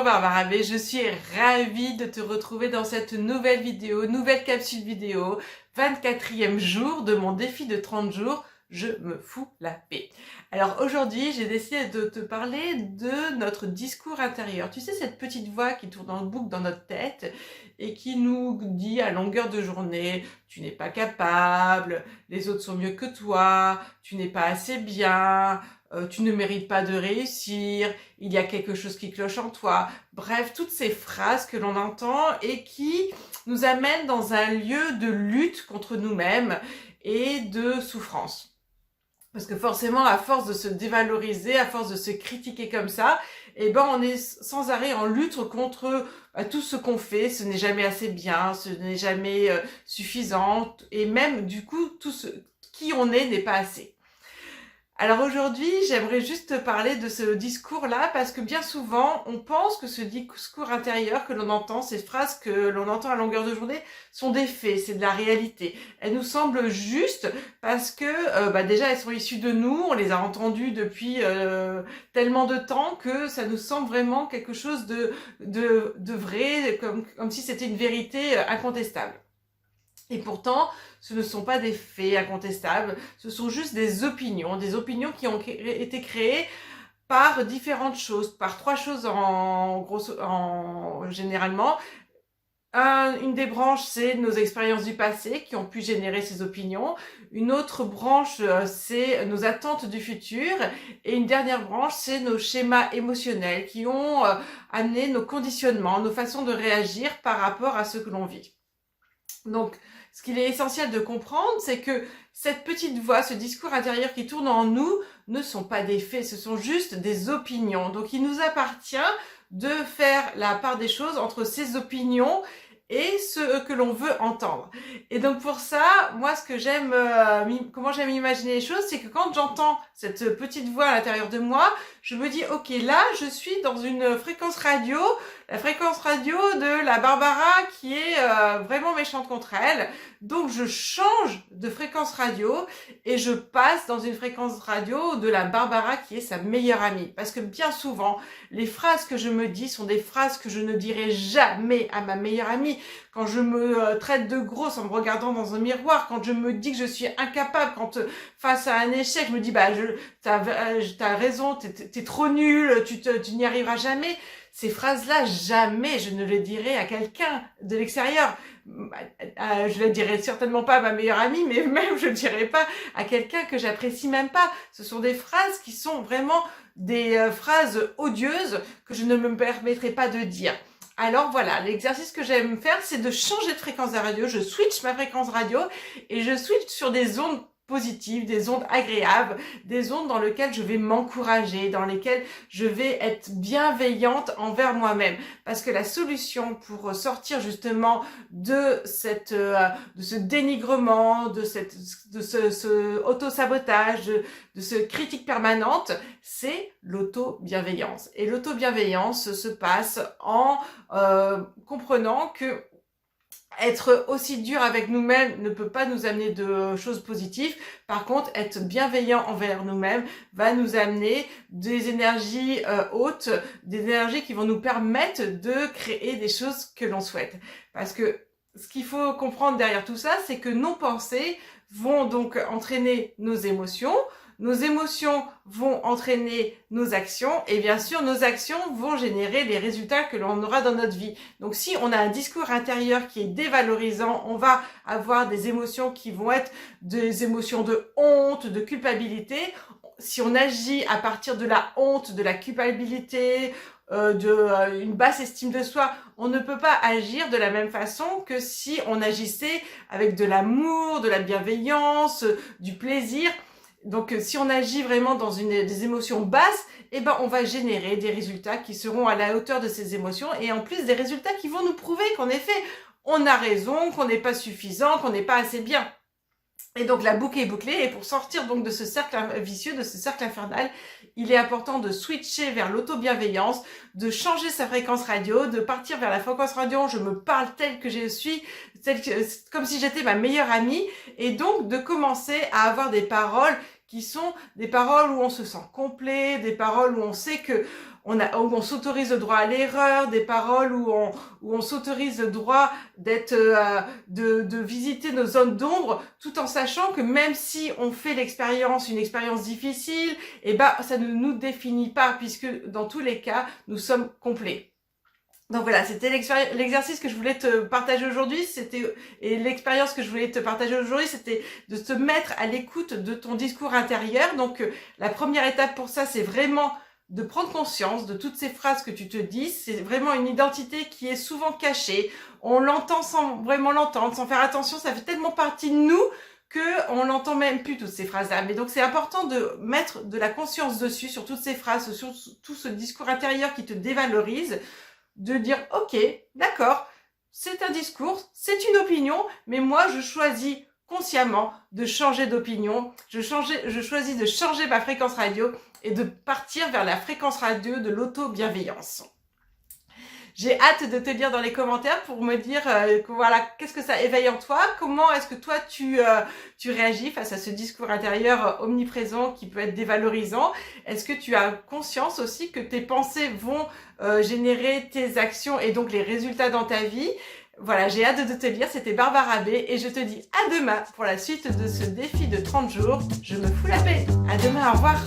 Barbara B, je suis ravie de te retrouver dans cette nouvelle vidéo, nouvelle capsule vidéo, 24e jour de mon défi de 30 jours, je me fous la paix. Alors aujourd'hui, j'ai décidé de te parler de notre discours intérieur. Tu sais, cette petite voix qui tourne en boucle dans notre tête et qui nous dit à longueur de journée, tu n'es pas capable, les autres sont mieux que toi, tu n'es pas assez bien, tu ne mérites pas de réussir, il y a quelque chose qui cloche en toi. Bref, toutes ces phrases que l'on entend et qui nous amènent dans un lieu de lutte contre nous-mêmes et de souffrance. Parce que forcément, à force de se dévaloriser, à force de se critiquer comme ça, eh ben on est sans arrêt en lutte contre tout ce qu'on fait. Ce n'est jamais assez bien, ce n'est jamais suffisant, et même du coup, tout ce qui on est n'est pas assez. Alors aujourd'hui, j'aimerais juste te parler de ce discours-là parce que bien souvent, on pense que ce discours intérieur que l'on entend, ces phrases que l'on entend à longueur de journée, sont des faits, c'est de la réalité. Elles nous semblent justes parce que déjà, elles sont issues de nous, on les a entendues depuis tellement de temps que ça nous semble vraiment quelque chose de vrai, comme si c'était une vérité incontestable. Et pourtant, ce ne sont pas des faits incontestables, ce sont juste des opinions qui ont été créées par différentes choses, par trois choses généralement. Une des branches, c'est nos expériences du passé qui ont pu générer ces opinions. Une autre branche, c'est nos attentes du futur. Et une dernière branche, c'est nos schémas émotionnels qui ont amené nos conditionnements, nos façons de réagir par rapport à ce que l'on vit. Donc, ce qu'il est essentiel de comprendre, c'est que cette petite voix, ce discours intérieur qui tourne en nous, ne sont pas des faits, ce sont juste des opinions. Donc, il nous appartient de faire la part des choses entre ces opinions et ce que l'on veut entendre. Et donc pour ça, moi ce que j'aime, comment j'aime imaginer les choses, c'est que quand j'entends cette petite voix à l'intérieur de moi, je me dis ok, là je suis dans une fréquence radio, la fréquence radio de la Barbara qui est vraiment méchante contre elle. Donc je change de fréquence radio et je passe dans une fréquence radio de la Barbara qui est sa meilleure amie. Parce que bien souvent, les phrases que je me dis sont des phrases que je ne dirai jamais à ma meilleure amie. Quand je me traite de grosse en me regardant dans un miroir, quand je me dis que je suis incapable, quand face à un échec, je me dis t'as raison, t'es trop nul, tu n'y arriveras jamais. Ces phrases-là, jamais je ne les dirai à quelqu'un de l'extérieur. Je les dirai certainement pas à ma meilleure amie, mais même je ne dirai pas à quelqu'un que j'apprécie même pas. Ce sont des phrases qui sont vraiment des phrases odieuses que je ne me permettrai pas de dire. Alors voilà, l'exercice que j'aime faire, c'est de changer de fréquence de radio. Je switch ma fréquence radio et je switch sur des ondes positives, des ondes agréables, des ondes dans lesquelles je vais m'encourager, dans lesquelles je vais être bienveillante envers moi-même. Parce que la solution pour sortir justement de ce dénigrement, de ce auto-sabotage, de ce critique permanente, c'est l'auto-bienveillance. Et l'auto-bienveillance se passe en comprenant que être aussi dur avec nous-mêmes ne peut pas nous amener de choses positives. Par contre, être bienveillant envers nous-mêmes va nous amener des énergies hautes, des énergies qui vont nous permettre de créer des choses que l'on souhaite. Parce que ce qu'il faut comprendre derrière tout ça, c'est que nos pensées vont donc entraîner nos émotions vont entraîner nos actions et bien sûr nos actions vont générer les résultats que l'on aura dans notre vie. Donc si on a un discours intérieur qui est dévalorisant, on va avoir des émotions qui vont être des émotions de honte, de culpabilité. Si on agit à partir de la honte, de la culpabilité, une basse estime de soi, on ne peut pas agir de la même façon que si on agissait avec de l'amour, de la bienveillance, du plaisir. Donc, si on agit vraiment dans des émotions basses, eh ben, on va générer des résultats qui seront à la hauteur de ces émotions et en plus des résultats qui vont nous prouver qu'en effet, on a raison, qu'on n'est pas suffisant, qu'on n'est pas assez bien. Et donc la boucle est bouclée et pour sortir donc de ce cercle vicieux, de ce cercle infernal, il est important de switcher vers l'auto-bienveillance, de changer sa fréquence radio, de partir vers la fréquence radio, je me parle telle que je suis, comme si j'étais ma meilleure amie et donc de commencer à avoir des paroles qui sont des paroles où on se sent complet, des paroles où on sait que où on s'autorise le droit à l'erreur, des paroles où on s'autorise le droit d'être, de visiter nos zones d'ombre, tout en sachant que même si on fait une expérience difficile, eh ben, ça ne nous définit pas, puisque dans tous les cas, nous sommes complets. Donc voilà, c'était l'exercice que je voulais te partager aujourd'hui, et l'expérience que je voulais te partager aujourd'hui, c'était de te mettre à l'écoute de ton discours intérieur. Donc la première étape pour ça, c'est vraiment de prendre conscience de toutes ces phrases que tu te dis. C'est vraiment une identité qui est souvent cachée. On l'entend sans vraiment l'entendre, sans faire attention. Ça fait tellement partie de nous qu'on n'entend même plus toutes ces phrases-là. Mais donc c'est important de mettre de la conscience dessus, sur toutes ces phrases, sur tout ce discours intérieur qui te dévalorise, de dire ok, d'accord, c'est un discours, c'est une opinion, mais moi je choisis consciemment de changer d'opinion, je choisis de changer ma fréquence radio et de partir vers la fréquence radio de l'auto-bienveillance. J'ai hâte de te lire dans les commentaires pour me dire voilà, qu'est-ce que ça éveille en toi, comment est-ce que toi tu réagis face à ce discours intérieur omniprésent qui peut être dévalorisant. Est-ce que tu as conscience aussi que tes pensées vont générer tes actions et donc les résultats dans ta vie? Voilà, j'ai hâte de te lire, c'était Barbara B et je te dis à demain pour la suite de ce défi de 30 jours. Je me fous la paix. À demain, au revoir.